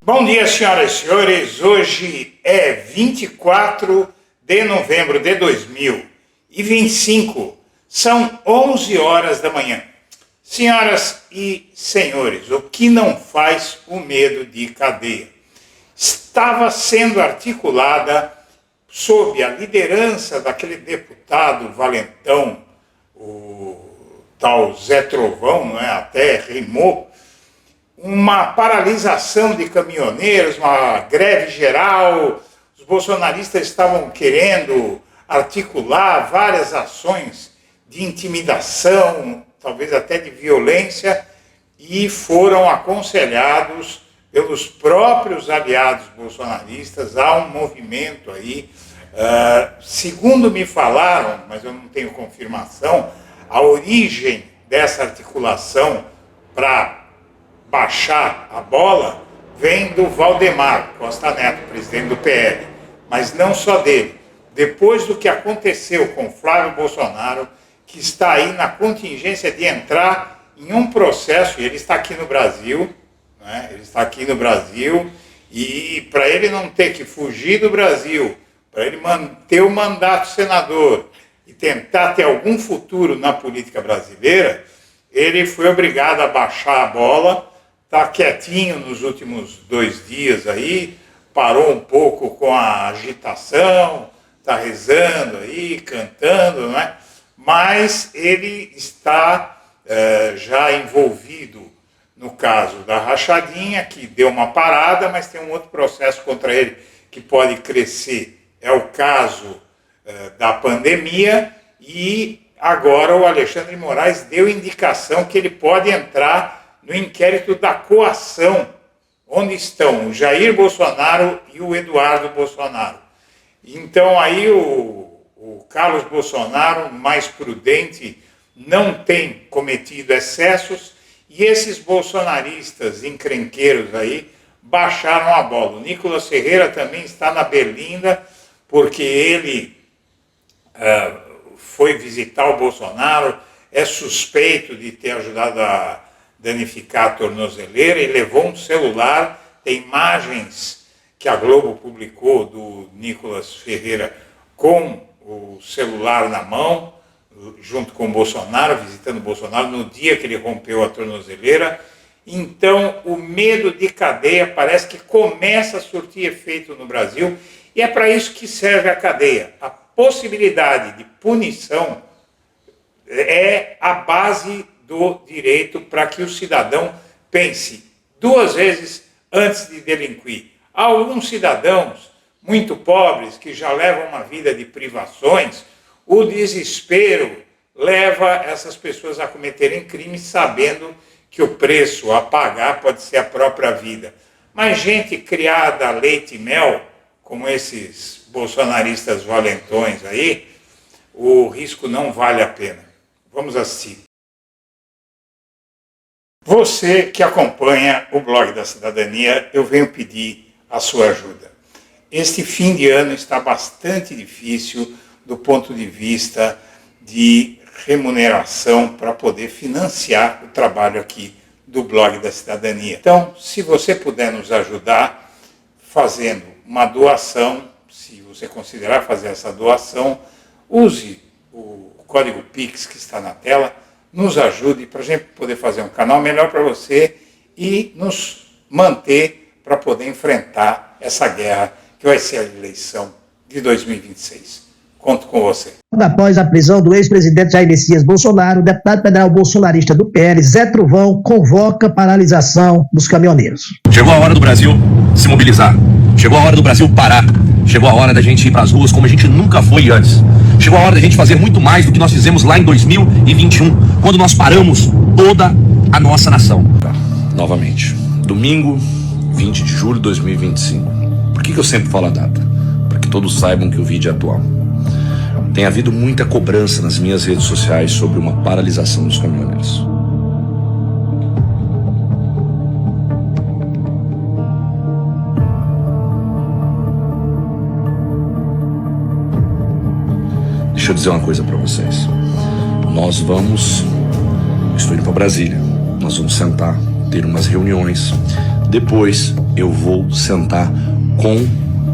Bom dia, senhoras e senhores. Hoje é 24 de novembro de 2025. São 11 horas da manhã. Senhoras e senhores, o que não faz o medo de cadeia? Estava sendo articulada sob a liderança daquele deputado valentão, o tal Zé Trovão, não é? Até rimou, uma paralisação de caminhoneiros, uma greve geral. Os bolsonaristas estavam querendo articular várias ações de intimidação, talvez até de violência, e foram aconselhados pelos próprios aliados bolsonaristas a um movimento aí. Segundo me falaram, mas eu não tenho confirmação, a origem dessa articulação para baixar a bola vem do Valdemar Costa Neto, presidente do PL, mas não só dele. Depois do que aconteceu com Flávio Bolsonaro, que está aí na contingência de entrar em um processo, e ele está aqui no Brasil, né? Ele está aqui no Brasil, e para ele não ter que fugir do Brasil, para ele manter o mandato senador e tentar ter algum futuro na política brasileira, ele foi obrigado a baixar a bola, está quietinho nos últimos 2 dias aí, parou um pouco com a agitação, está rezando aí, cantando, não é? Mas ele está já envolvido no caso da rachadinha, que deu uma parada, mas tem um outro processo contra ele que pode crescer. É o caso da pandemia, e agora o Alexandre de Moraes deu indicação que ele pode entrar no inquérito da coação, onde estão o Jair Bolsonaro e o Eduardo Bolsonaro. Então aí o Carlos Bolsonaro, mais prudente, não tem cometido excessos, e esses bolsonaristas encrenqueiros aí baixaram a bola. O Nicolas Ferreira também está na berlinda, porque ele foi visitar o Bolsonaro, é suspeito de ter ajudado a danificar a tornozeleira e levou um celular. Tem imagens que a Globo publicou do Nicolas Ferreira com o celular na mão, junto com o Bolsonaro, visitando o Bolsonaro no dia que ele rompeu a tornozeleira. Então, o medo de cadeia parece que começa a surtir efeito no Brasil, e é para isso que serve a cadeia. A possibilidade de punição é a base do direito para que o cidadão pense 2 vezes antes de delinquir. Há alguns cidadãos muito pobres que já levam uma vida de privações, o desespero leva essas pessoas a cometerem crimes sabendo que o preço a pagar pode ser a própria vida. Mas gente criada a leite e mel, como esses bolsonaristas valentões aí, o risco não vale a pena. Vamos assistir. Você que acompanha o blog da Cidadania, eu venho pedir a sua ajuda. Este fim de ano está bastante difícil do ponto de vista de remuneração para poder financiar o trabalho aqui do blog da Cidadania. Então, se você puder nos ajudar fazendo uma doação, se você considerar fazer essa doação, use o código Pix que está na tela, nos ajude para a gente poder fazer um canal melhor para você e nos manter para poder enfrentar essa guerra que vai ser a eleição de 2026. Conto com você. Após a prisão do ex-presidente Jair Messias Bolsonaro, o deputado federal bolsonarista do PL, Zé Trovão, convoca paralisação dos caminhoneiros. Chegou a hora do Brasil se mobilizar. Chegou a hora do Brasil parar. Chegou a hora da gente ir para as ruas como a gente nunca foi antes. Chegou a hora da gente fazer muito mais do que nós fizemos lá em 2021, quando nós paramos toda a nossa nação. Novamente, domingo, 20 de julho de 2025. Por que eu sempre falo a data? Para que todos saibam que o vídeo é atual. Tem havido muita cobrança nas minhas redes sociais sobre uma paralisação dos caminhoneiros. Deixa eu dizer uma coisa para vocês. Estou indo para Brasília. Nós vamos sentar, ter umas reuniões, Depois eu vou sentar com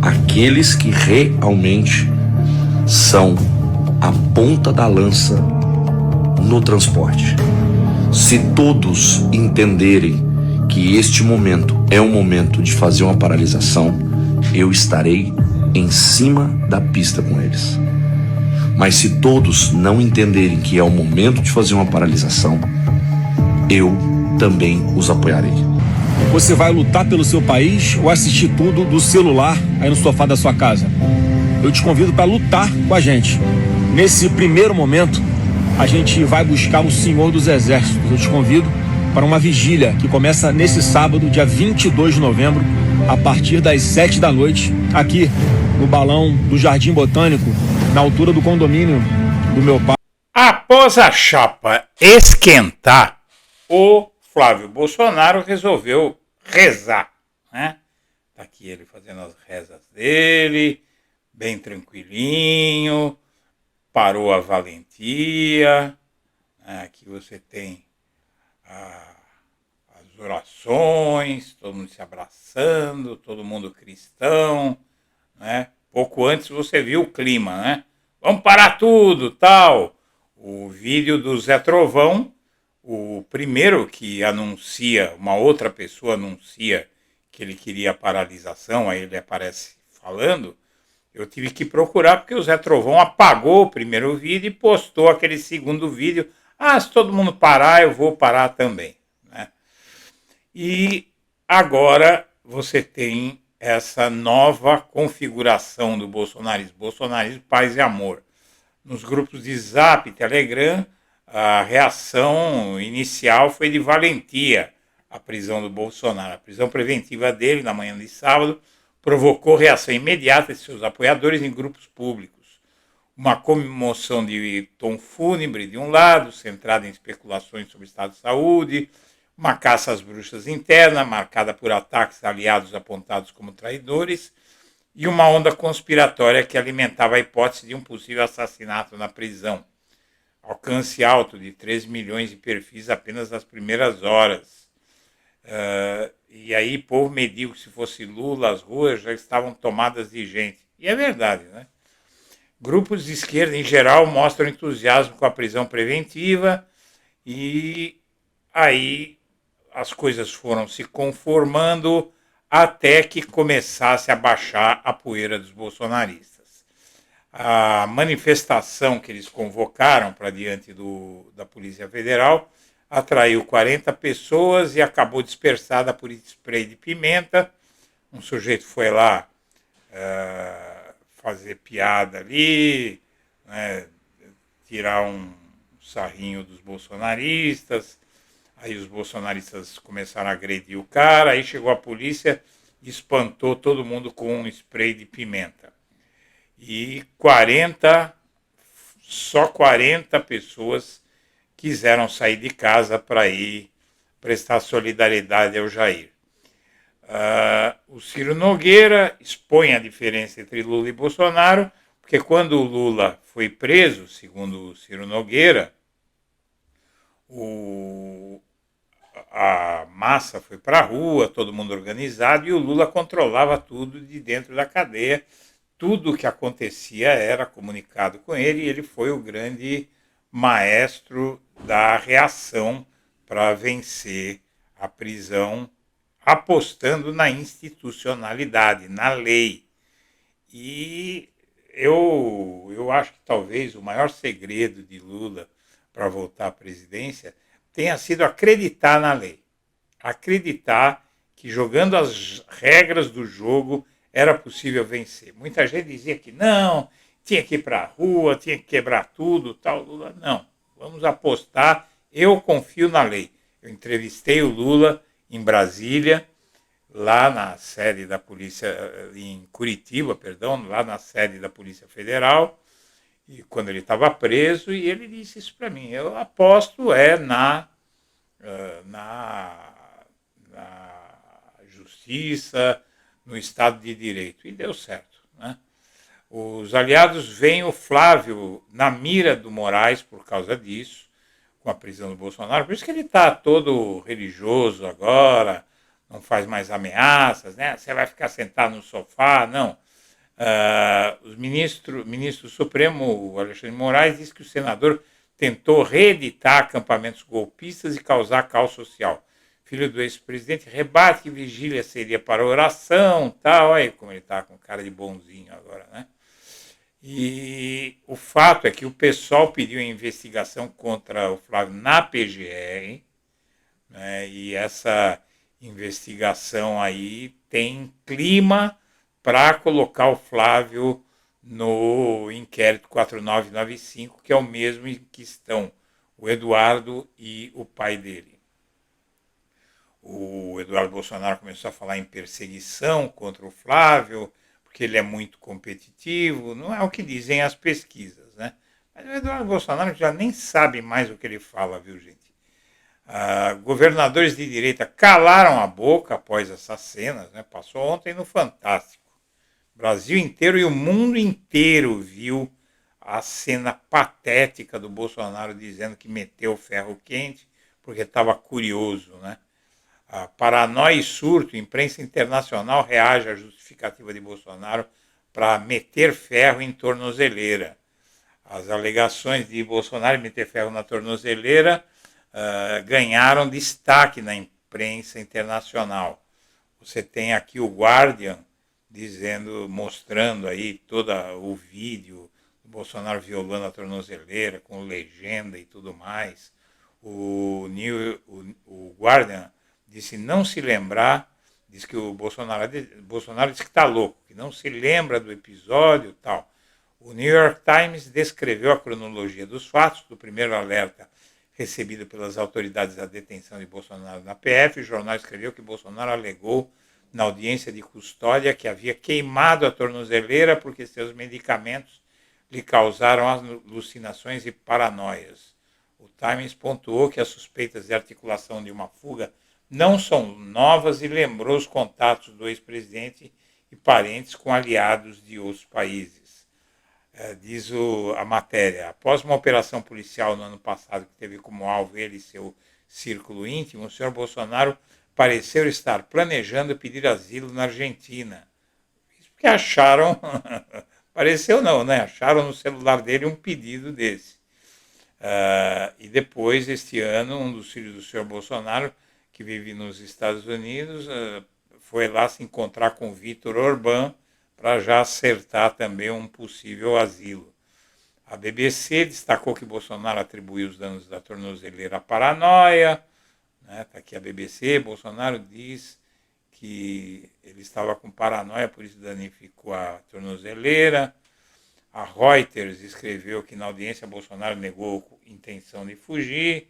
aqueles que realmente são a ponta da lança no transporte. Se todos entenderem que este momento é um momento de fazer uma paralisação, eu estarei em cima da pista com eles. Mas se todos não entenderem que é o momento de fazer uma paralisação, eu também os apoiarei. Você vai lutar pelo seu país ou assistir tudo do celular aí no sofá da sua casa? Eu te convido para lutar com a gente. Nesse primeiro momento, a gente vai buscar o Senhor dos Exércitos. Eu te convido para uma vigília que começa nesse sábado, dia 22 de novembro, a partir das 7 da noite, aqui no Balão do Jardim Botânico, na altura do condomínio do meu pai. Após a chapa esquentar, o Flávio Bolsonaro resolveu rezar, né? Tá aqui ele fazendo as rezas dele, bem tranquilinho, parou a valentia, né? Aqui você tem as orações, todo mundo se abraçando, todo mundo cristão, né? Pouco antes você viu o clima, né? Vamos parar tudo, tal. O vídeo do Zé Trovão, o primeiro que anuncia, uma outra pessoa anuncia que ele queria a paralisação, aí ele aparece falando, eu tive que procurar porque o Zé Trovão apagou o primeiro vídeo e postou aquele segundo vídeo. Ah, se todo mundo parar, eu vou parar também, né? E agora você tem essa nova configuração do bolsonarismo, paz e amor. Nos grupos de Zap e Telegram, a reação inicial foi de valentia à prisão do Bolsonaro. A prisão preventiva dele, na manhã de sábado, provocou reação imediata de seus apoiadores em grupos públicos. Uma comoção de tom fúnebre de um lado, centrada em especulações sobre o estado de saúde, uma caça às bruxas interna, marcada por ataques a aliados apontados como traidores, e uma onda conspiratória que alimentava a hipótese de um possível assassinato na prisão. Alcance alto de 3 milhões de perfis apenas nas primeiras horas. E aí, povo mediu que se fosse Lula, as ruas já estavam tomadas de gente. E é verdade, né? Grupos de esquerda, em geral, mostram entusiasmo com a prisão preventiva e aí as coisas foram se conformando até que começasse a baixar a poeira dos bolsonaristas. A manifestação que eles convocaram para diante da Polícia Federal atraiu 40 pessoas e acabou dispersada por spray de pimenta. Um sujeito foi lá fazer piada ali, né, tirar um sarrinho dos bolsonaristas. Aí os bolsonaristas começaram a agredir o cara, aí chegou a polícia e espantou todo mundo com um spray de pimenta. E só 40 pessoas quiseram sair de casa para ir prestar solidariedade ao Jair. O Ciro Nogueira expõe a diferença entre Lula e Bolsonaro, porque quando o Lula foi preso, segundo o Ciro Nogueira, a massa foi para a rua, todo mundo organizado, e o Lula controlava tudo de dentro da cadeia. Tudo o que acontecia era comunicado com ele, e ele foi o grande maestro da reação para vencer a prisão, apostando na institucionalidade, na lei. E eu acho que talvez o maior segredo de Lula para voltar à presidência tenha sido acreditar na lei. Acreditar que jogando as regras do jogo era possível vencer. Muita gente dizia que não, tinha que ir para a rua, tinha que quebrar tudo, tal. Lula, não, vamos apostar, eu confio na lei. Eu entrevistei o Lula em Brasília, lá na sede da Polícia, em Curitiba, perdão, lá na sede da Polícia Federal, e quando ele estava preso, e ele disse isso para mim, eu aposto na justiça, no Estado de Direito, e deu certo, né? Os aliados veem o Flávio na mira do Moraes por causa disso, com a prisão do Bolsonaro, por isso que ele está todo religioso agora, não faz mais ameaças, né? Você vai ficar sentado no sofá, não. O ministro Supremo, o Alexandre de Moraes, disse que o senador tentou reeditar acampamentos golpistas e causar caos social. Filho do ex-presidente rebate que vigília seria para oração, tal. Olha aí como ele está com cara de bonzinho agora, né? E o fato é que o pessoal pediu a investigação contra o Flávio na PGR, né? E essa investigação aí tem clima para colocar o Flávio no inquérito 4995, que é o mesmo em que estão o Eduardo e o pai dele. O Eduardo Bolsonaro começou a falar em perseguição contra o Flávio, porque ele é muito competitivo, não é o que dizem as pesquisas, né? Mas o Eduardo Bolsonaro já nem sabe mais o que ele fala, viu, gente? Governadores de direita calaram a boca após essas cenas, né? Passou ontem no Fantástico. O Brasil inteiro e o mundo inteiro viu a cena patética do Bolsonaro dizendo que meteu o ferro quente porque estava curioso, né? Paranoia e surto, imprensa internacional reage à justificativa de Bolsonaro para meter ferro em tornozeleira. As alegações de Bolsonaro meter ferro na tornozeleira ganharam destaque na imprensa internacional. Você tem aqui o Guardian mostrando aí todo o vídeo do Bolsonaro violando a tornozeleira com legenda e tudo mais. O Guardian disse não se lembrar, diz que o Bolsonaro disse que está louco, que não se lembra do episódio e tal. O New York Times descreveu a cronologia dos fatos do primeiro alerta recebido pelas autoridades da detenção de Bolsonaro na PF. O jornal escreveu que Bolsonaro alegou na audiência de custódia que havia queimado a tornozeleira porque seus medicamentos lhe causaram alucinações e paranoias. O Times pontuou que as suspeitas de articulação de uma fuga não são novas e lembrou os contatos do ex-presidente e parentes com aliados de outros países. Diz a matéria, após uma operação policial no ano passado que teve como alvo ele e seu círculo íntimo, o senhor Bolsonaro pareceu estar planejando pedir asilo na Argentina. Isso porque acharam, pareceu não, né? Acharam no celular dele um pedido desse. E depois, este ano, um dos filhos do senhor Bolsonaro, que vive nos Estados Unidos, foi lá se encontrar com Vítor Orbán para já acertar também um possível asilo. A BBC destacou que Bolsonaro atribuiu os danos da tornozeleira à paranoia. Está aqui a BBC, Bolsonaro diz que ele estava com paranoia, por isso danificou a tornozeleira. A Reuters escreveu que na audiência Bolsonaro negou intenção de fugir.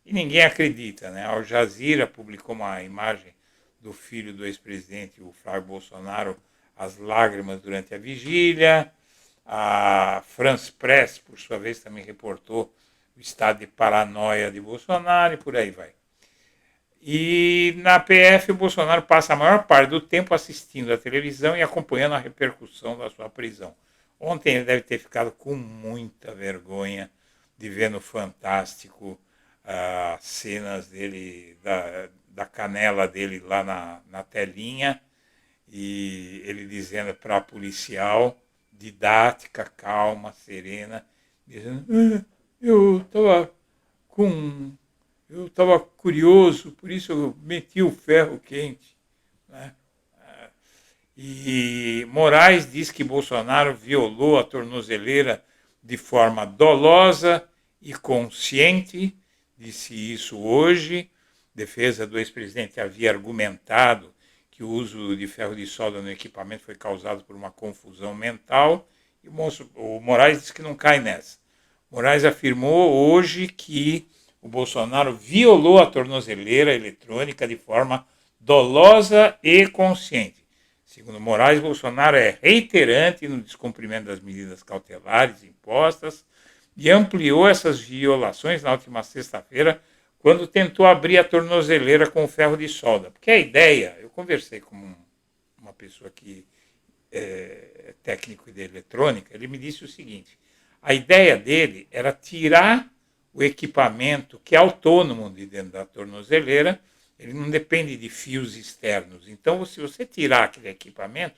E ninguém acredita, né? A Al Jazeera publicou uma imagem do filho do ex-presidente, o Flávio Bolsonaro, às lágrimas durante a vigília. A France Press, por sua vez, também reportou o estado de paranoia de Bolsonaro e por aí vai. E na PF, o Bolsonaro passa a maior parte do tempo assistindo a televisão e acompanhando a repercussão da sua prisão. Ontem ele deve ter ficado com muita vergonha de ver no Fantástico cenas dele, da canela dele lá na telinha, e ele dizendo para a policial, didática, calma, serena, dizendo, eu estava curioso, por isso eu meti o ferro quente, né? E Moraes diz que Bolsonaro violou a tornozeleira de forma dolosa e consciente, disse isso hoje. Defesa do ex-presidente havia argumentado que o uso de ferro de solda no equipamento foi causado por uma confusão mental, e o Moraes disse que não cai nessa. Moraes afirmou hoje que o Bolsonaro violou a tornozeleira eletrônica de forma dolosa e consciente. Segundo Moraes, Bolsonaro é reiterante no descumprimento das medidas cautelares impostas e ampliou essas violações na última sexta-feira, quando tentou abrir a tornozeleira com o ferro de solda. Porque a ideia, eu conversei com uma pessoa que é técnico de eletrônica, ele me disse o seguinte, a ideia dele era tirar o equipamento que é autônomo de dentro da tornozeleira ele não depende de fios externos. Então, se você tirar aquele equipamento,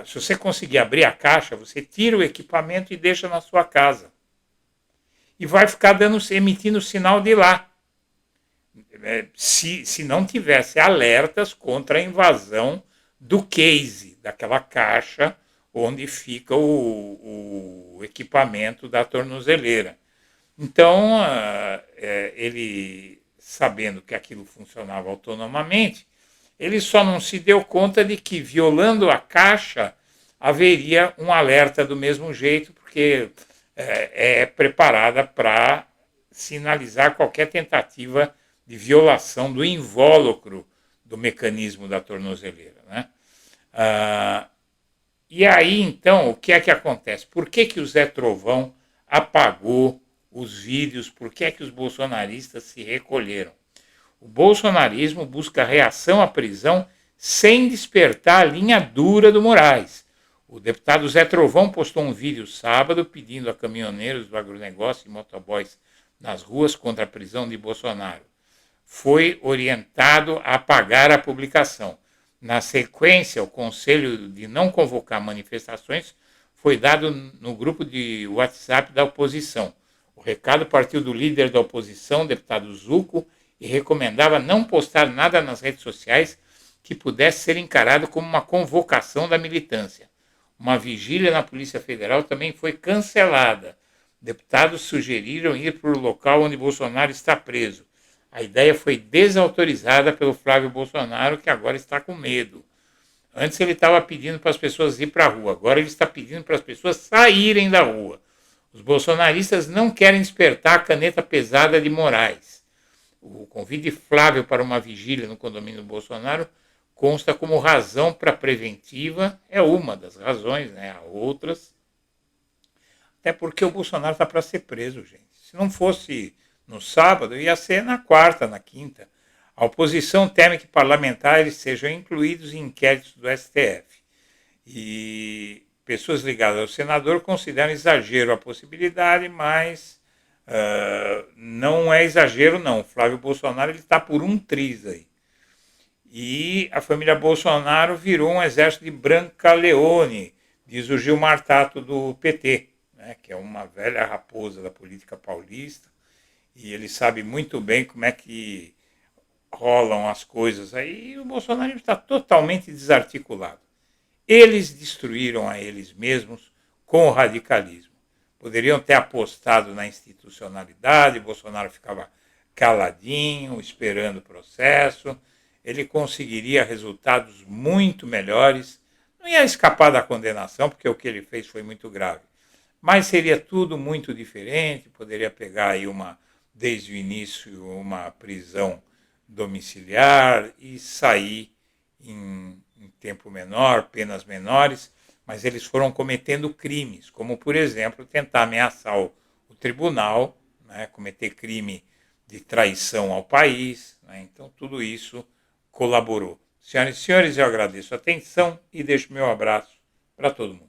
se você conseguir abrir a caixa, você tira o equipamento e deixa na sua casa. E vai ficar emitindo sinal de lá. Se não tivesse alertas contra a invasão do case, daquela caixa onde fica o equipamento da tornozeleira. Então, ele, sabendo que aquilo funcionava autonomamente, ele só não se deu conta de que, violando a caixa, haveria um alerta do mesmo jeito, porque é preparada para sinalizar qualquer tentativa de violação do invólucro do mecanismo da tornozeleira, né? E aí, então, o que é que acontece? Por que o Zé Trovão apagou os vídeos? Por que é que os bolsonaristas se recolheram? O bolsonarismo busca reação à prisão sem despertar a linha dura do Moraes. O deputado Zé Trovão postou um vídeo sábado pedindo a caminhoneiros do agronegócio e motoboys nas ruas contra a prisão de Bolsonaro. Foi orientado a apagar a publicação. Na sequência, o conselho de não convocar manifestações foi dado no grupo de WhatsApp da oposição. O recado partiu do líder da oposição, deputado Zucco, e recomendava não postar nada nas redes sociais que pudesse ser encarado como uma convocação da militância. Uma vigília na Polícia Federal também foi cancelada. Deputados sugeriram ir para o local onde Bolsonaro está preso. A ideia foi desautorizada pelo Flávio Bolsonaro, que agora está com medo. Antes ele estava pedindo para as pessoas ir para a rua, agora ele está pedindo para as pessoas saírem da rua. Os bolsonaristas não querem despertar a caneta pesada de Moraes. O convite de Flávio para uma vigília no condomínio do Bolsonaro consta como razão para a preventiva, é uma das razões, né? Há outras. Até porque o Bolsonaro está para ser preso, gente. Se não fosse no sábado, ia ser na quarta, na quinta. A oposição teme que parlamentares sejam incluídos em inquéritos do STF. E pessoas ligadas ao senador consideram exagero a possibilidade, mas não é exagero, não. O Flávio Bolsonaro está por um triz aí. E a família Bolsonaro virou um exército de Brancaleone, diz o Gilmar Tato do PT, né, que é uma velha raposa da política paulista. E ele sabe muito bem como é que rolam as coisas aí. E o Bolsonaro está totalmente desarticulado. Eles destruíram a eles mesmos com o radicalismo. Poderiam ter apostado na institucionalidade, Bolsonaro ficava caladinho, esperando o processo. Ele conseguiria resultados muito melhores. Não ia escapar da condenação, porque o que ele fez foi muito grave. Mas seria tudo muito diferente, poderia pegar aí desde o início uma prisão domiciliar e sair em tempo menor, penas menores, mas eles foram cometendo crimes, como, por exemplo, tentar ameaçar o tribunal, né, cometer crime de traição ao país, né, então tudo isso colaborou. Senhoras e senhores, eu agradeço a atenção e deixo meu abraço para todo mundo.